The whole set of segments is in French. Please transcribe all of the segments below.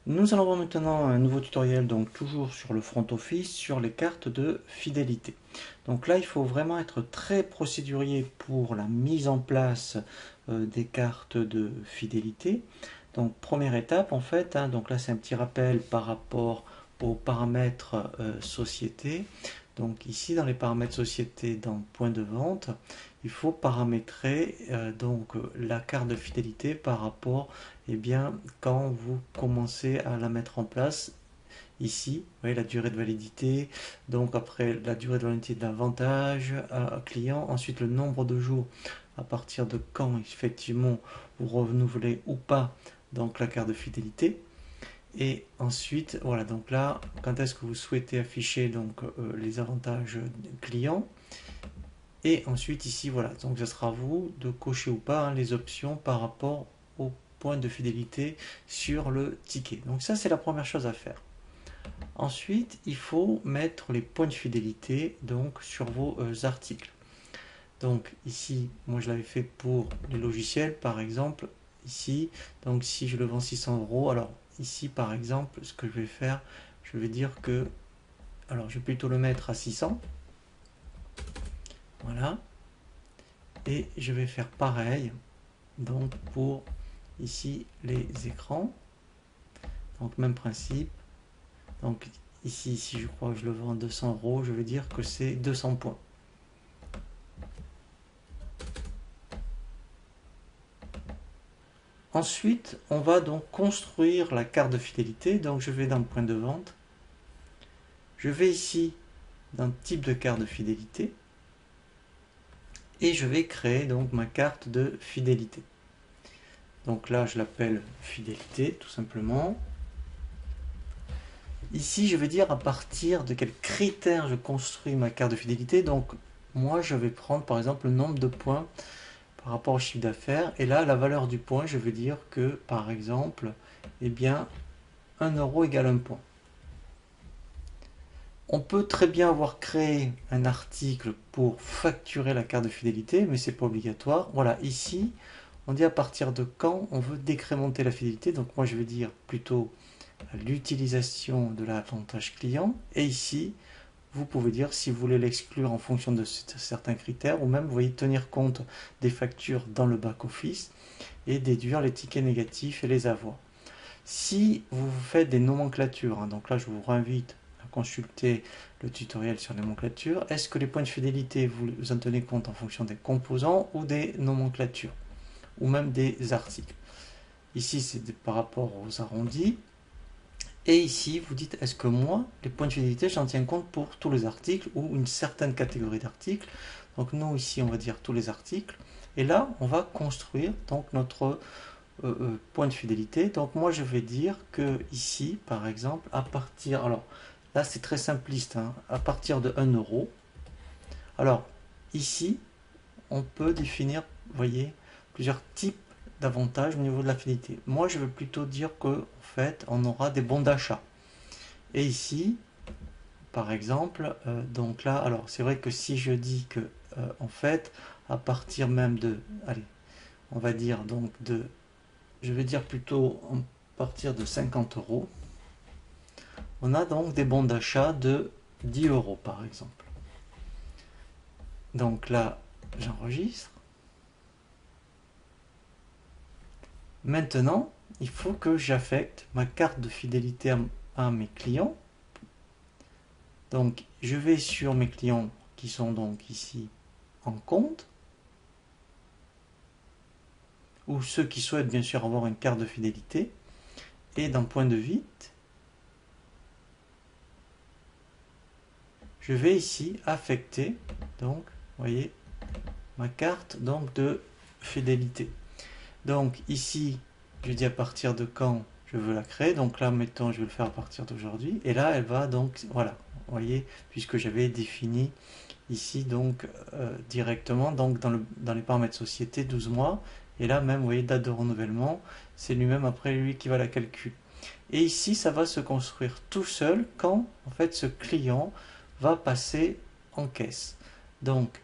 Nous allons voir maintenant un nouveau tutoriel, donc toujours sur le front office, sur les cartes de fidélité. Donc là, il faut vraiment être très procédurier pour la mise en place des cartes de fidélité. Donc première étape en fait, donc là c'est un petit rappel par rapport aux paramètres société. Donc ici dans les paramètres société, dans point de vente, il faut paramétrer la carte de fidélité par rapport, eh bien, quand vous commencez à la mettre en place. Ici, vous voyez la durée de validité, donc après la durée de validité d'avantage à client, ensuite le nombre de jours à partir de quand effectivement vous renouvelez ou pas donc la carte de fidélité. Et ensuite, voilà, donc là, quand est-ce que vous souhaitez afficher donc les avantages clients. Et ensuite ici, voilà, donc ce sera à vous de cocher ou pas les options par rapport au point de fidélité sur le ticket. Donc ça, c'est la première chose à faire. Ensuite, il faut mettre les points de fidélité donc sur vos articles. Donc ici, moi je l'avais fait pour les logiciels, par exemple. Ici, donc si je le vends 600 euros, alors ici par exemple, ce que je vais faire, je vais dire que, alors je vais plutôt le mettre à 600. Voilà. Et je vais faire pareil donc pour ici les écrans. Donc même principe. Donc ici, si je crois que je le vends à 200 euros, je vais dire que c'est 200 points. Ensuite, on va donc construire la carte de fidélité. Donc je vais dans le point de vente. Je vais ici dans type de carte de fidélité. Et je vais créer donc ma carte de fidélité. Donc là, je l'appelle fidélité, tout simplement. Ici, je vais dire à partir de quels critères je construis ma carte de fidélité. Donc moi, je vais prendre par exemple le nombre de points par rapport au chiffre d'affaires. Et là, la valeur du point, je vais dire que, par exemple, eh bien, 1 euro égale 1 point. On peut très bien avoir créé un article pour facturer la carte de fidélité, mais c'est pas obligatoire. Voilà, ici, on dit à partir de quand on veut décrémenter la fidélité. Donc moi, je vais dire plutôt l'utilisation de l'avantage client. Et ici, vous pouvez dire si vous voulez l'exclure en fonction de certains critères, ou même vous voyez tenir compte des factures dans le back-office et déduire les tickets négatifs et les avoirs. Si vous faites des nomenclatures, donc là je vous invite à consulter le tutoriel sur les nomenclatures, est-ce que les points de fidélité, vous en tenez compte en fonction des composants ou des nomenclatures, ou même des articles. Ici c'est par rapport aux arrondis. Et ici, vous dites, est-ce que moi, les points de fidélité, j'en tiens compte pour tous les articles ou une certaine catégorie d'articles. Donc nous, ici, on va dire tous les articles. Et là, on va construire donc notre point de fidélité. Donc moi, je vais dire que ici, par exemple, à partir... Alors, là, c'est très simpliste. À partir de 1 euro. Alors, ici, on peut définir, vous voyez, plusieurs types d'avantages au niveau de la fidélité. Moi, je veux plutôt dire que, en fait, on aura des bons d'achat. Et ici, par exemple, donc là, alors c'est vrai que si je dis que, en fait, à partir même de, allez, on va dire donc de, je vais dire plutôt à partir de 50 euros, on a donc des bons d'achat de 10 euros par exemple. Donc là, j'enregistre. Maintenant, il faut que j'affecte ma carte de fidélité à mes clients. Donc, je vais sur mes clients qui sont donc ici en compte, ou ceux qui souhaitent bien sûr avoir une carte de fidélité. Et dans point de vite, je vais ici affecter, donc, vous voyez, ma carte donc de fidélité. Donc ici, je dis à partir de quand je veux la créer. Donc là, mettons, je vais le faire à partir d'aujourd'hui. Et là, elle va donc, voilà, vous voyez, puisque j'avais défini ici donc directement donc dans les paramètres société 12 mois. Et là même, vous voyez, date de renouvellement, c'est lui-même après lui qui va la calculer. Et ici, ça va se construire tout seul quand en fait ce client va passer en caisse. Donc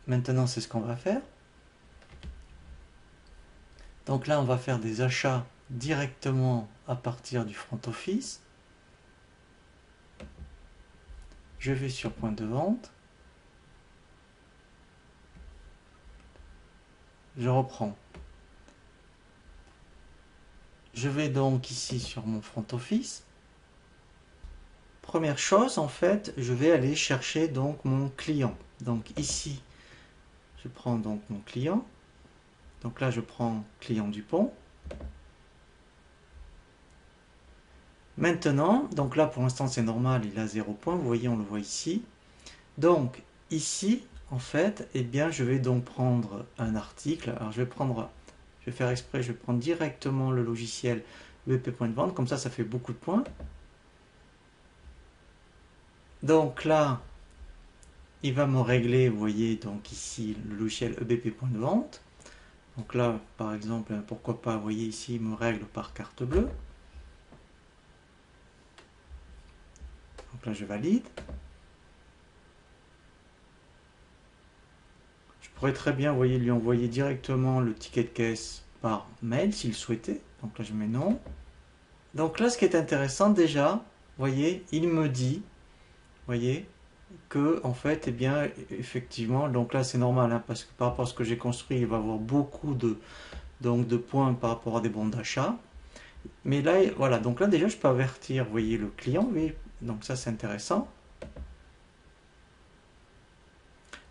maintenant, c'est ce qu'on va faire. Donc là, on va faire des achats directement à partir du front office. Je vais sur point de vente. Je reprends. Je vais donc ici sur mon front office. Première chose, en fait, je vais aller chercher donc mon client. Donc ici, je prends donc mon client. Donc là, je prends client Dupont. Maintenant, donc là pour l'instant c'est normal, il a 0 point, vous voyez, on le voit ici. Donc ici, en fait, eh bien, je vais donc prendre un article. Alors je vais faire exprès, je vais prendre directement le logiciel EBP point de vente, comme ça fait beaucoup de points. Donc là, il va me régler, vous voyez, donc ici le logiciel EBP point de vente. Donc là, par exemple, pourquoi pas, vous voyez ici, il me règle par carte bleue. Donc là, je valide. Je pourrais très bien, vous voyez, lui envoyer directement le ticket de caisse par mail s'il souhaitait. Donc là, je mets non. Donc là, ce qui est intéressant déjà, vous voyez, il me dit, vous voyez, que en fait, eh bien, effectivement, donc là, c'est normal, hein, parce que par rapport à ce que j'ai construit, il va avoir beaucoup de points par rapport à des bons d'achat. Mais là, voilà, donc là déjà je peux avertir, vous voyez, le client, oui, donc ça c'est intéressant.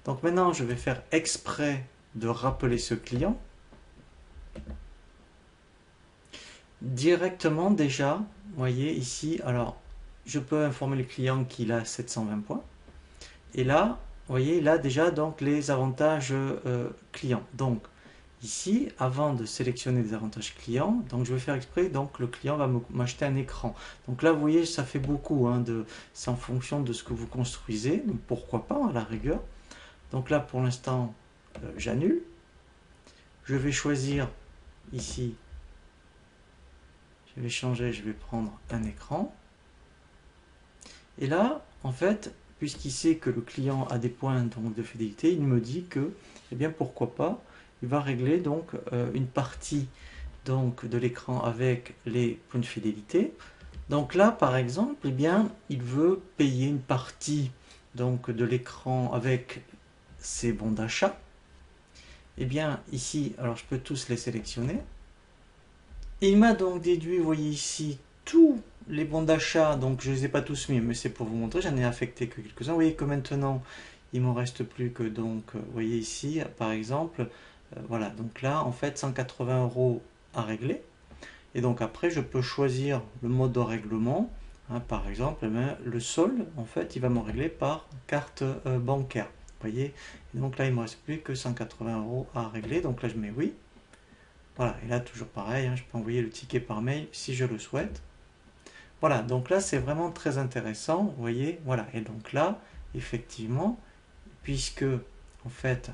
Donc maintenant je vais faire exprès de rappeler ce client. Directement déjà, vous voyez ici, alors je peux informer le client qu'il a 720 points. Et là, vous voyez, il a déjà donc les avantages clients. Donc ici, avant de sélectionner des avantages clients, donc je vais faire exprès, donc le client va m'acheter un écran. Donc là, vous voyez, ça fait beaucoup, hein, c'est en fonction de ce que vous construisez, donc pourquoi pas à la rigueur. Donc là, pour l'instant, j'annule. Je vais choisir ici, je vais changer, je vais prendre un écran. Et là, en fait, puisqu'il sait que le client a des points donc, de fidélité, il me dit que, eh bien, pourquoi pas, il va régler donc une partie donc de l'écran avec les points de fidélité. Donc là, par exemple, eh bien, il veut payer une partie donc de l'écran avec ses bons d'achat. Eh bien, ici, alors je peux tous les sélectionner. Et il m'a donc déduit, vous voyez ici, tous les bons d'achat. Donc je ne les ai pas tous mis, mais c'est pour vous montrer, j'en ai affecté que quelques-uns. Vous voyez que maintenant, il ne m'en reste plus que donc, vous voyez ici, par exemple, voilà, donc là, en fait, 180 € à régler. Et donc après, je peux choisir le mode de règlement. Hein, par exemple, le solde, en fait, il va me régler par carte bancaire. Vous voyez, et donc là, il ne me reste plus que 180 € à régler. Donc là, je mets oui. Voilà, et là, toujours pareil, hein, je peux envoyer le ticket par mail si je le souhaite. Voilà, donc là, c'est vraiment très intéressant. Vous voyez, voilà. Et donc là, effectivement, puisque, en fait,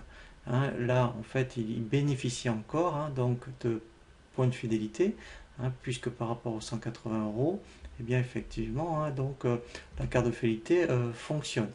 hein, là, en fait, il bénéficie encore hein, donc de points de fidélité, hein, puisque par rapport aux 180 €, eh bien, effectivement, hein, donc, la carte de fidélité fonctionne.